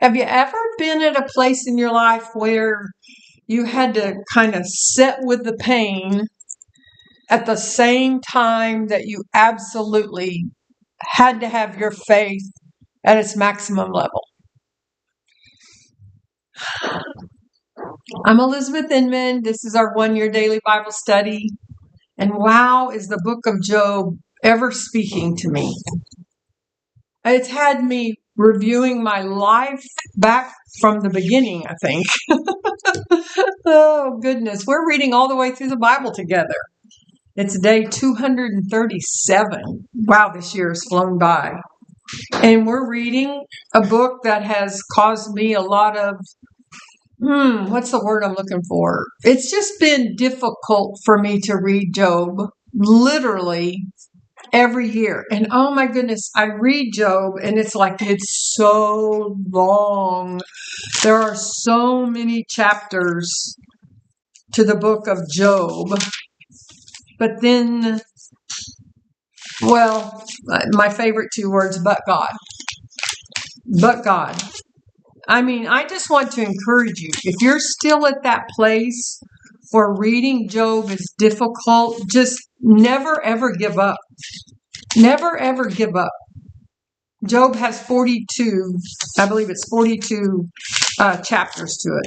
Have you ever been at a place in your life where you had to kind of sit with the pain at the same time that you absolutely had to have your faith at its maximum level? I'm Elizabeth Inman. This is our 1 year daily Bible study. And wow, is the book of Job ever speaking to me? It's had me reviewing my life back from the beginning, I think. Oh, goodness. We're reading all the way through the Bible together. It's day 237. Wow, this year has flown by. And we're reading a book that has caused me a lot of, what's the word I'm looking for? It's just been difficult for me to read Job, literally every year. And oh my goodness, I read Job and it's like it's so long. There are so many chapters to the book of Job. But then, well, my favorite two words, but God. But God. I mean, I just want to encourage you. If you're still at that place where reading Job is difficult, just never, ever give up. Never, ever give up. Job has 42, I believe it's 42 chapters to it.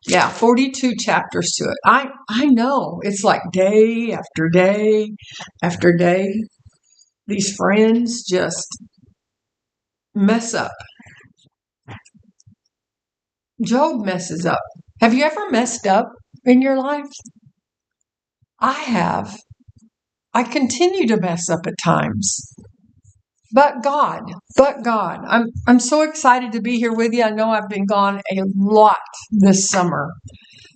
Yeah, 42 chapters to it. I know. It's like day after day after day. These friends just mess up. Job messes up. Have you ever messed up in your life? I have. I continue to mess up at times. But God. I'm so excited to be here with you. I know I've been gone a lot this summer.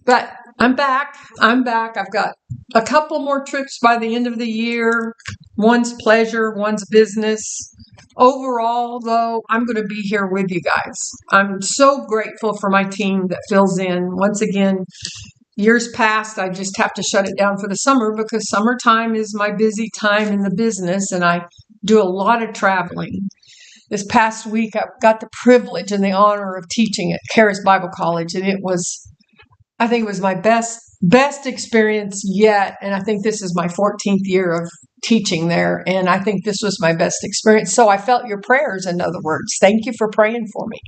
But I'm back. I've got a couple more trips by the end of the year. One's pleasure, one's business. Overall, though, I'm going to be here with you guys. I'm so grateful for my team that fills in. Once again, years past, I just have to shut it down for the summer because summertime is my busy time in the business, and I do a lot of traveling. This past week, I've got the privilege and the honor of teaching at Charis Bible College, and I think it was my best experience yet, and I think this is my 14th year of teaching there, and I think this was my best experience. So I felt your prayers, in other words. Thank you for praying for me.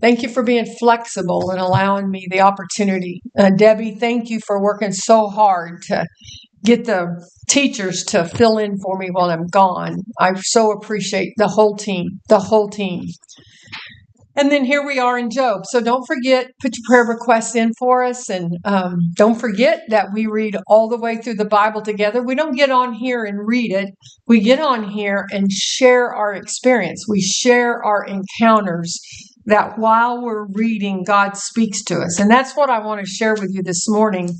Thank you for being flexible and allowing me the opportunity. Debbie, thank you for working so hard to get the teachers to fill in for me while I'm gone. I so appreciate the whole team. And then here we are in Job. So don't forget, put your prayer requests in for us. And don't forget that we read all the way through the Bible together. We don't get on here and read it. We get on here and share our experience. We share our encounters that while we're reading, God speaks to us. And that's what I want to share with you this morning,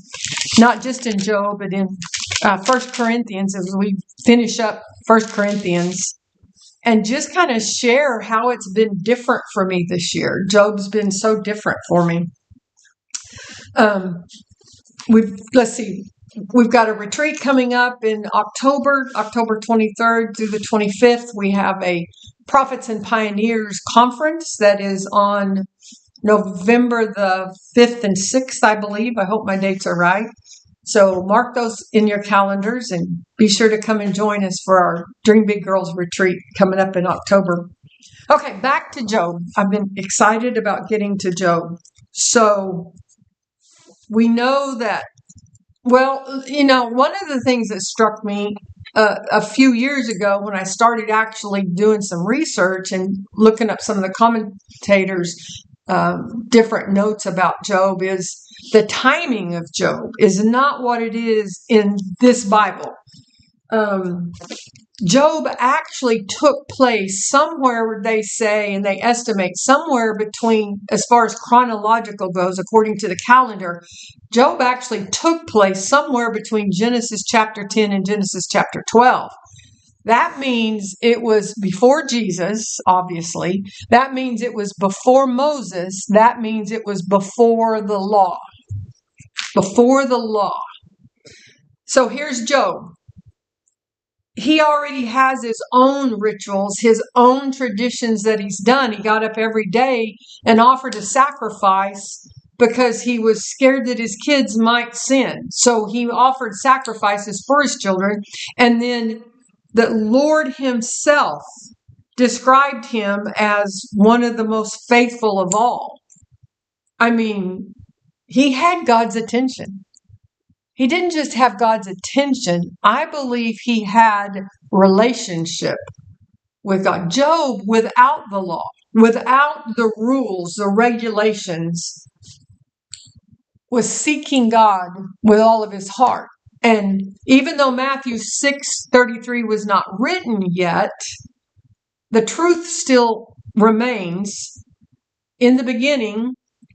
not just in Job, but in 1 Corinthians as we finish up 1 Corinthians. And just kind of share how it's been different for me this year. Job's been so different for me. Let's see. We've got a retreat coming up in October 23rd through the 25th. We have a Prophets and Pioneers conference that is on November the 5th and 6th, I believe. I hope my dates are right. So mark those in your calendars and be sure to come and join us for our Dream Big Girls retreat coming up in October. Okay, back to Job. I've been excited about getting to Job. So we know that, well, one of the things that struck me a few years ago when I started actually doing some research and looking up some of the commentators' different notes about Job is the timing of Job is not what it is in this Bible. Job actually took place somewhere, they say, and they estimate somewhere between, as far as chronological goes, according to the calendar, Job actually took place somewhere between Genesis chapter 10 and Genesis chapter 12. That means it was before Jesus, obviously. That means it was before Moses. That means it was before the law. Before the law. So here's Job. he already has his own rituals, his own traditions that he's done. He got up every day and offered a sacrifice because he was scared that his kids might sin. So he offered sacrifices for his children. And then the Lord himself described him as one of the most faithful of all. I mean, he had God's attention. He didn't just have God's attention. I believe he had relationship with God. Job, without the law, without the rules, the regulations, was seeking God with all of his heart. And even though Matthew 6:33 was not written yet, the truth still remains. In the beginning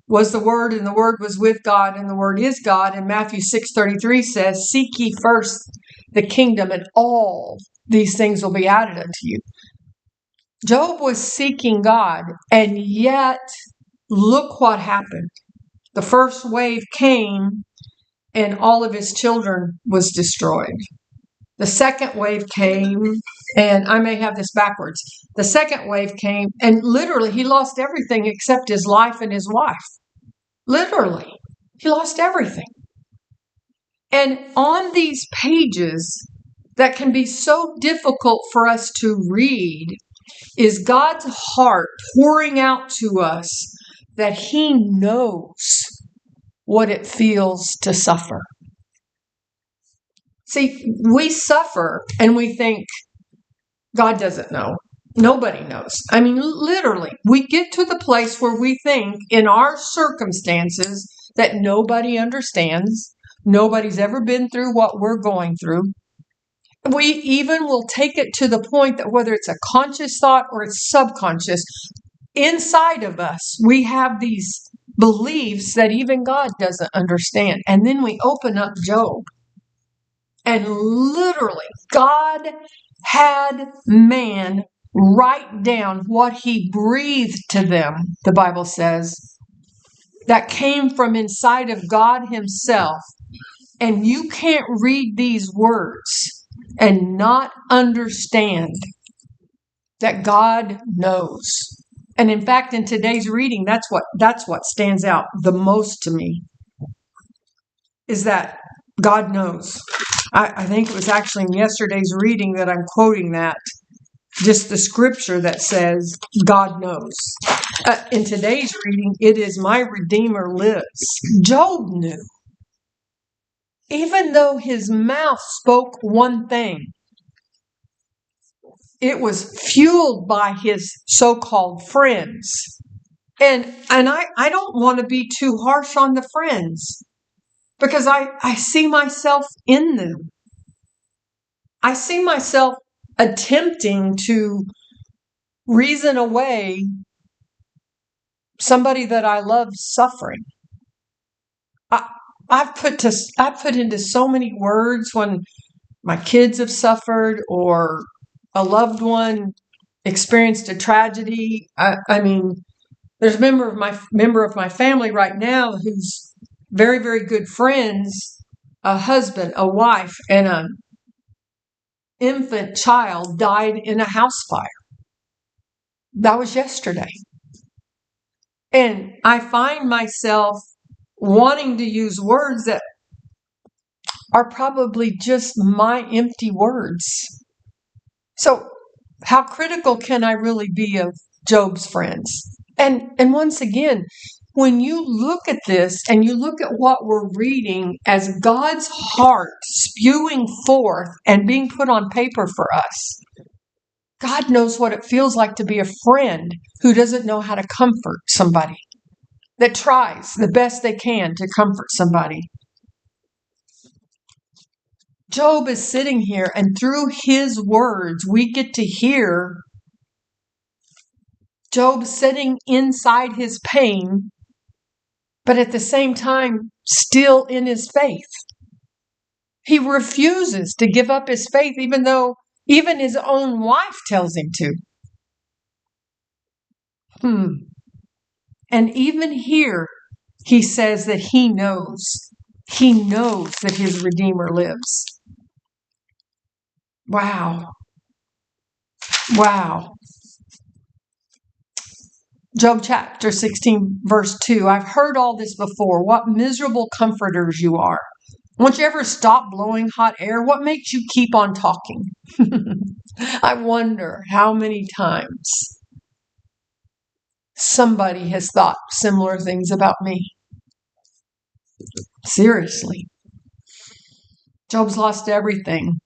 was the Word, and the Word was with God, and the Word is God. And Matthew 6:33 says, seek ye first the kingdom, and all these things will be added unto you. Job was seeking God, and yet look what happened. The first wave came, and all of his children was destroyed. The second wave came, and I may have this backwards. The second wave came, and literally he lost everything except his life and his wife. Literally, he lost everything. And on these pages that can be so difficult for us to read is God's heart pouring out to us that he knows what it feels to suffer. See, we suffer and we think God doesn't know. Nobody knows. I mean, literally, we get to the place where we think in our circumstances that nobody understands. Nobody's ever been through what we're going through. We even will take it to the point that whether it's a conscious thought or it's subconscious, inside of us, we have these beliefs that even God doesn't understand. And then we open up Job. And literally, God had man write down what he breathed to them, the Bible says, that came from inside of God himself. And you can't read these words and not understand that God knows. And in fact, in today's reading, that's what stands out the most to me, is that God knows. I think it was actually in yesterday's reading that I'm quoting that, just the scripture that says God knows. In today's reading, it is my Redeemer lives. Job knew. Even though his mouth spoke one thing, it was fueled by his so-called friends. And I don't want to be too harsh on the friends, because I see myself in them. I see myself attempting to reason away somebody that I love suffering. I've put into so many words when my kids have suffered or a loved one experienced a tragedy. I mean, there's a member of my family right now who's very, very good friends, a husband, a wife, and an infant child died in a house fire. That was yesterday. And I find myself wanting to use words that are probably just my empty words. So how critical can I really be of Job's friends? And once again, when you look at this and you look at what we're reading as God's heart spewing forth and being put on paper for us, God knows what it feels like to be a friend who doesn't know how to comfort somebody, that tries the best they can to comfort somebody. Job is sitting here, and through his words, we get to hear Job sitting inside his pain, but at the same time, still in his faith. He refuses to give up his faith, even though even his own wife tells him to. And even here, he says that he knows that his Redeemer lives. Wow. Wow. Job chapter 16, verse 2. I've heard all this before. What miserable comforters you are. Won't you ever stop blowing hot air? What makes you keep on talking? I wonder how many times somebody has thought similar things about me. Seriously. Job's lost everything.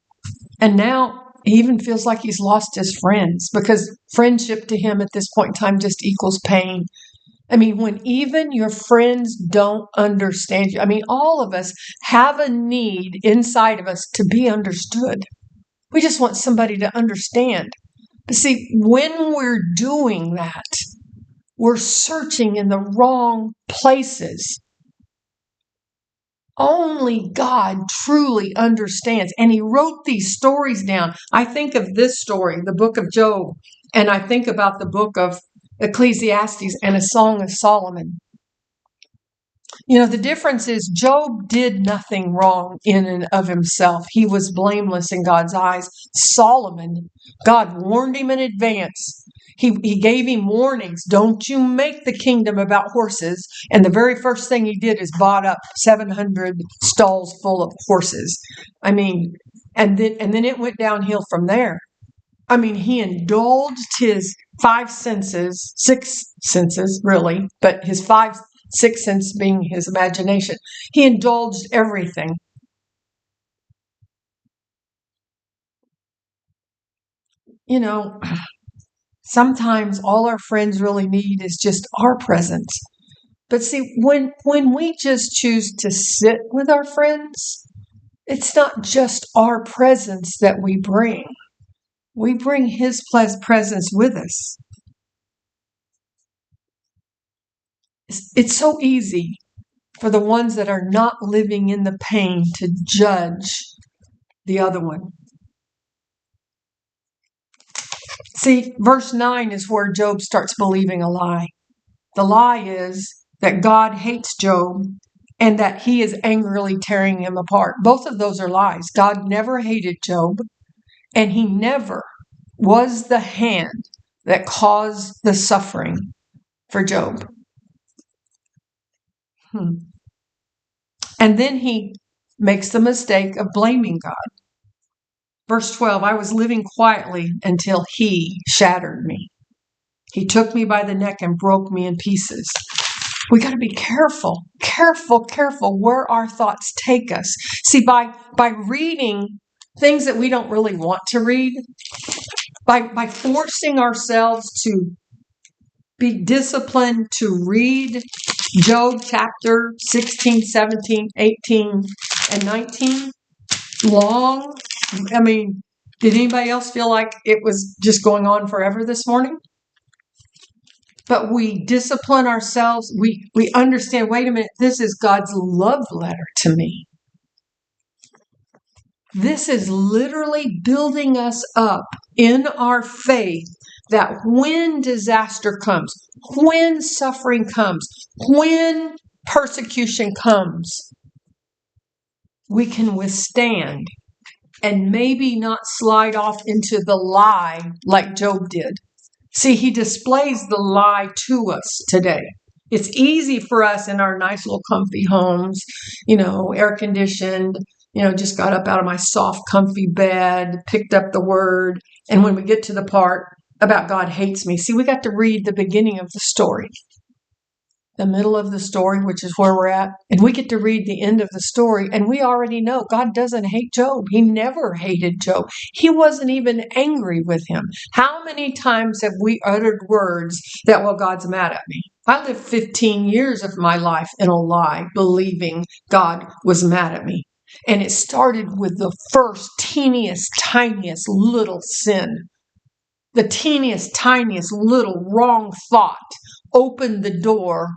And now he even feels like he's lost his friends, because friendship to him at this point in time just equals pain. I mean, when even your friends don't understand you, I mean, all of us have a need inside of us to be understood. We just want somebody to understand. But see, when we're doing that, we're searching in the wrong places. Only God truly understands. And he wrote these stories down. I think of this story, the book of Job, and I think about the book of Ecclesiastes and a Song of Solomon. You know, the difference is Job did nothing wrong in and of himself. He was blameless in God's eyes. Solomon, God warned him in advance. He gave him warnings. Don't you make the kingdom about horses. And the very first thing he did is bought up 700 stalls full of horses. I mean, and then it went downhill from there. I mean, he indulged his six senses, really, but his sixth sense being his imagination. He indulged everything. You know, sometimes all our friends really need is just our presence. But see, when we just choose to sit with our friends, it's not just our presence that we bring. We bring his presence with us. It's so easy for the ones that are not living in the pain to judge the other one. See, verse 9 is where Job starts believing a lie. The lie is that God hates Job and that he is angrily tearing him apart. Both of those are lies. God never hated Job, and he never was the hand that caused the suffering for Job. And then he makes the mistake of blaming God. Verse 12, I was living quietly until he shattered me. He took me by the neck and broke me in pieces. We got to be careful where our thoughts take us. See, by reading things that we don't really want to read, by forcing ourselves to be disciplined to read Job chapter 16, 17, 18, and 19 long. I mean, did anybody else feel like it was just going on forever this morning? But we discipline ourselves. We understand, wait a minute, this is God's love letter to me. This is literally building us up in our faith that when disaster comes, when suffering comes, when persecution comes, we can withstand and maybe not slide off into the lie like Job did. See, he displays the lie to us today. It's easy for us in our nice little comfy homes, air conditioned, just got up out of my soft, comfy bed, picked up the word. And when we get to the part about God hates me, see, we got to read the beginning of the story, the middle of the story, which is where we're at. And we get to read the end of the story. And we already know God doesn't hate Job. He never hated Job. He wasn't even angry with him. How many times have we uttered words that, well, God's mad at me? I lived 15 years of my life in a lie, believing God was mad at me. And it started with the first teeniest, tiniest little sin. The teeniest, tiniest little wrong thought opened the door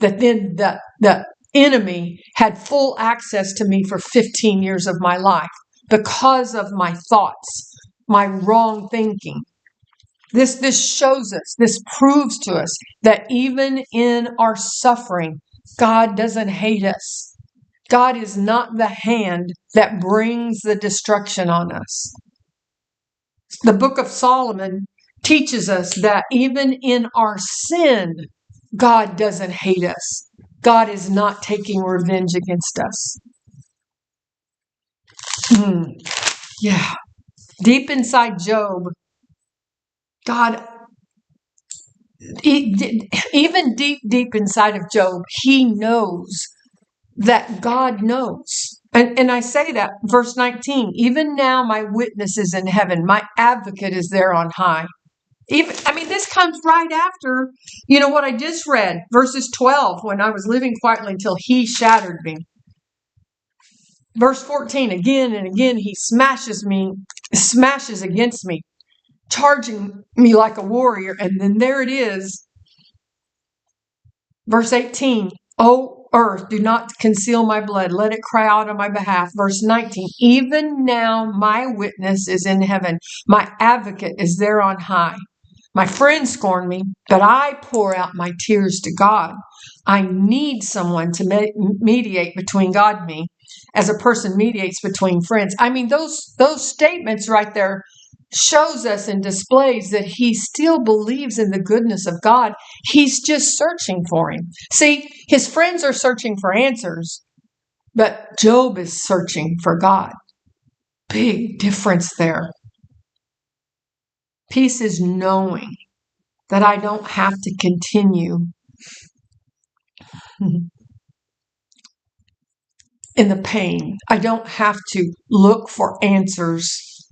that then the enemy had full access to me for 15 years of my life because of my thoughts, my wrong thinking. This shows us, this proves to us that even in our suffering, God doesn't hate us. God is not the hand that brings the destruction on us. The book of Solomon teaches us that even in our sin, God doesn't hate us. God is not taking revenge against us. Yeah. Deep inside Job, God, even deep inside of Job, he knows that God knows. And I say that, verse 19, even now my witness is in heaven. My advocate is there on high. This comes right after, what I just read, verses 12, when I was living quietly until he shattered me. Verse 14, again and again, he smashes against me, charging me like a warrior. And then there it is. Verse 18, O earth, do not conceal my blood. Let it cry out on my behalf. Verse 19, even now my witness is in heaven. My advocate is there on high. My friends scorn me, but I pour out my tears to God. I need someone to mediate between God and me, as a person mediates between friends. Those statements right there shows us and displays that he still believes in the goodness of God. He's just searching for him. See, his friends are searching for answers, but Job is searching for God. Big difference there. Peace is knowing that I don't have to continue in the pain. I don't have to look for answers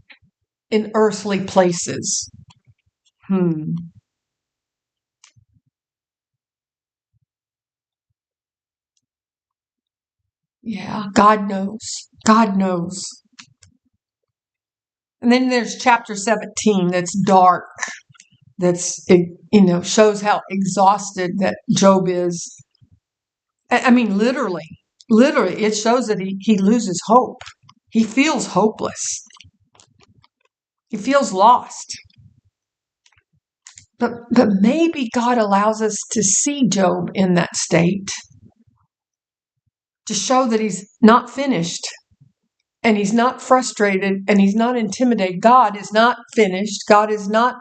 in earthly places. Yeah, God knows. God knows. And then there's chapter 17 that's dark. That's, shows how exhausted that Job is. Literally, it shows that he loses hope. He feels hopeless. He feels lost. But maybe God allows us to see Job in that state to show that he's not finished and he's not frustrated and he's not intimidated. God is not finished. God is not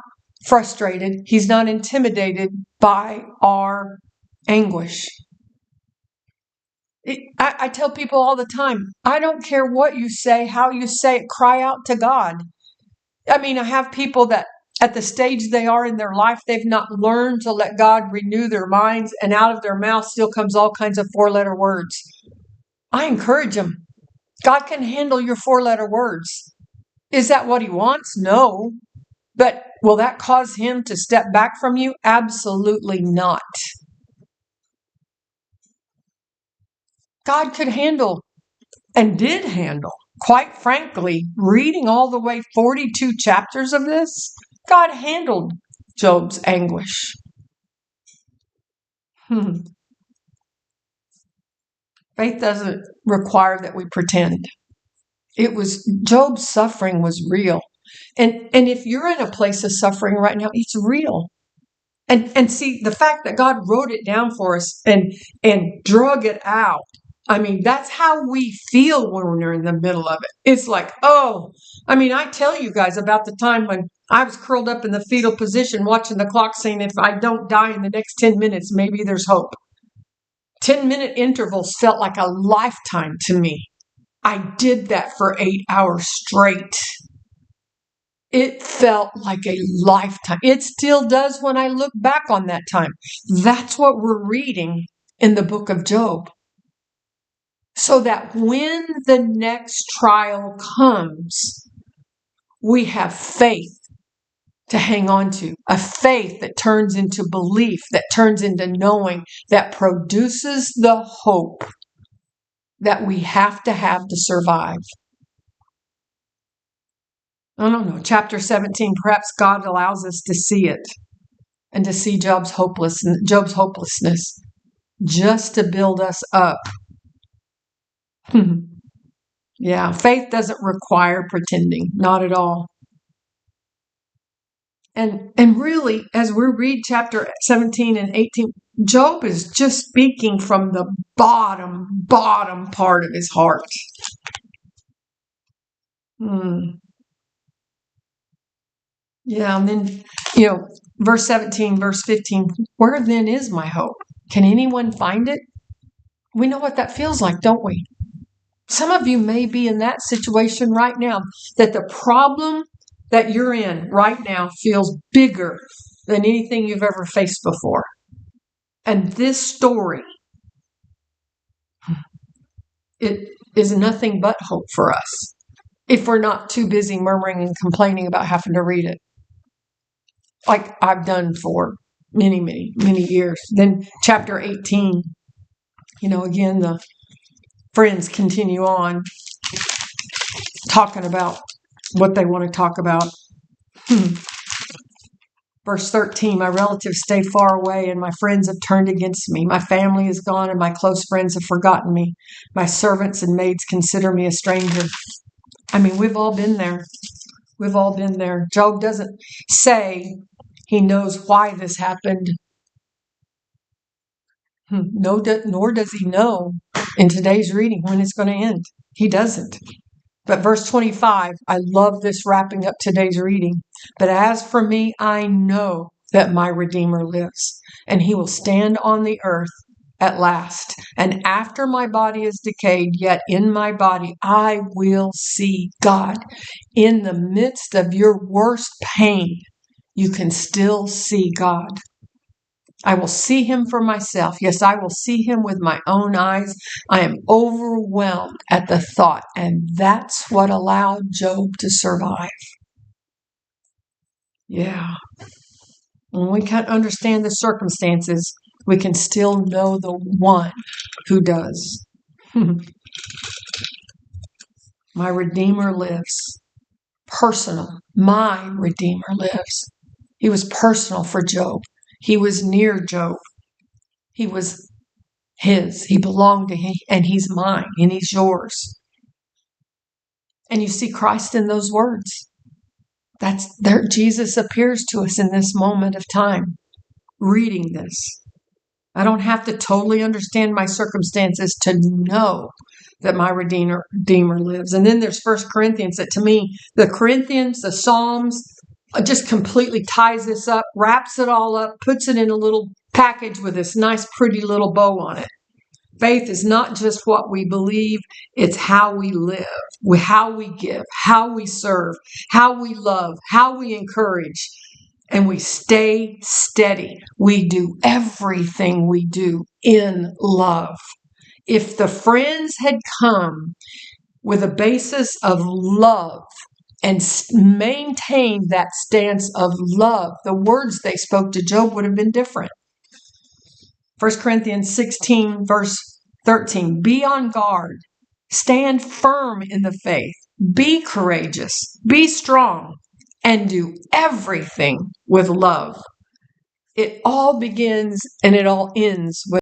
frustrated. He's not intimidated by our anguish. I tell people all the time, I don't care what you say, how you say it, cry out to God. I have people that at the stage they are in their life, they've not learned to let God renew their minds, and out of their mouth still comes all kinds of 4-letter words. I encourage them. God can handle your 4-letter words. Is that what he wants? No. But will that cause him to step back from you? Absolutely not. God could handle and did handle, quite frankly, reading all the way 42 chapters of this, God handled Job's anguish. Faith doesn't require that we pretend. Job's suffering was real. And if you're in a place of suffering right now, it's real. And see, the fact that God wrote it down for us and drug it out, that's how we feel when we're in the middle of it. It's like, I tell you guys about the time when I was curled up in the fetal position watching the clock saying, if I don't die in the next 10 minutes, maybe there's hope. 10-minute intervals felt like a lifetime to me. I did that for 8 hours straight. It felt like a lifetime. It still does when I look back on that time. That's what we're reading in the book of Job. So that when the next trial comes, we have faith to hang on to, a faith that turns into belief, that turns into knowing, that produces the hope that we have to survive. I don't know, chapter 17, perhaps God allows us to see it and to see Job's hopelessness just to build us up. Yeah, faith doesn't require pretending, not at all. And really, as we read chapter 17 and 18, Job is just speaking from the bottom part of his heart. Yeah, and then, verse 17, verse 15, where then is my hope? Can anyone find it? We know what that feels like, don't we? Some of you may be in that situation right now, that the problem that you're in right now feels bigger than anything you've ever faced before. And this story, it is nothing but hope for us if we're not too busy murmuring and complaining about having to read it, like I've done for many, many, many years. Then chapter 18, again, the friends continue on talking about what they want to talk about. Verse 13, my relatives stay far away and my friends have turned against me. My family is gone and my close friends have forgotten me. My servants and maids consider me a stranger. I mean, we've all been there. We've all been there. Job doesn't say he knows why this happened. Nor does he know in today's reading when it's going to end. He doesn't. But verse 25, I love this wrapping up today's reading. But as for me, I know that my Redeemer lives, and he will stand on the earth at last. And after my body is decayed, yet in my body I will see God. In the midst of your worst pain, you can still see God. I will see him for myself. Yes, I will see him with my own eyes. I am overwhelmed at the thought, and that's what allowed Job to survive. Yeah. When we can't understand the circumstances, we can still know the one who does. My Redeemer lives. Personal. My Redeemer lives. He was personal for Job. He was near Job. He was his. He belonged to him, and he's mine, and he's yours. And you see Christ in those words. That's there. Jesus appears to us in this moment of time, reading this. I don't have to totally understand my circumstances to know that my Redeemer lives. And then there's 1 Corinthians that, to me, the Corinthians, the Psalms, just completely ties this up, wraps it all up, puts it in a little package with this nice, pretty little bow on it. Faith is not just what we believe, it's how we live, how we give, how we serve, how we love, how we encourage, and we stay steady. We do everything we do in love. If the friends had come with a basis of love and maintained that stance of love, the words they spoke to Job would have been different. 1 Corinthians 16, verse 13, be on guard, stand firm in the faith, be courageous, be strong, and do everything with love. It all begins and it all ends with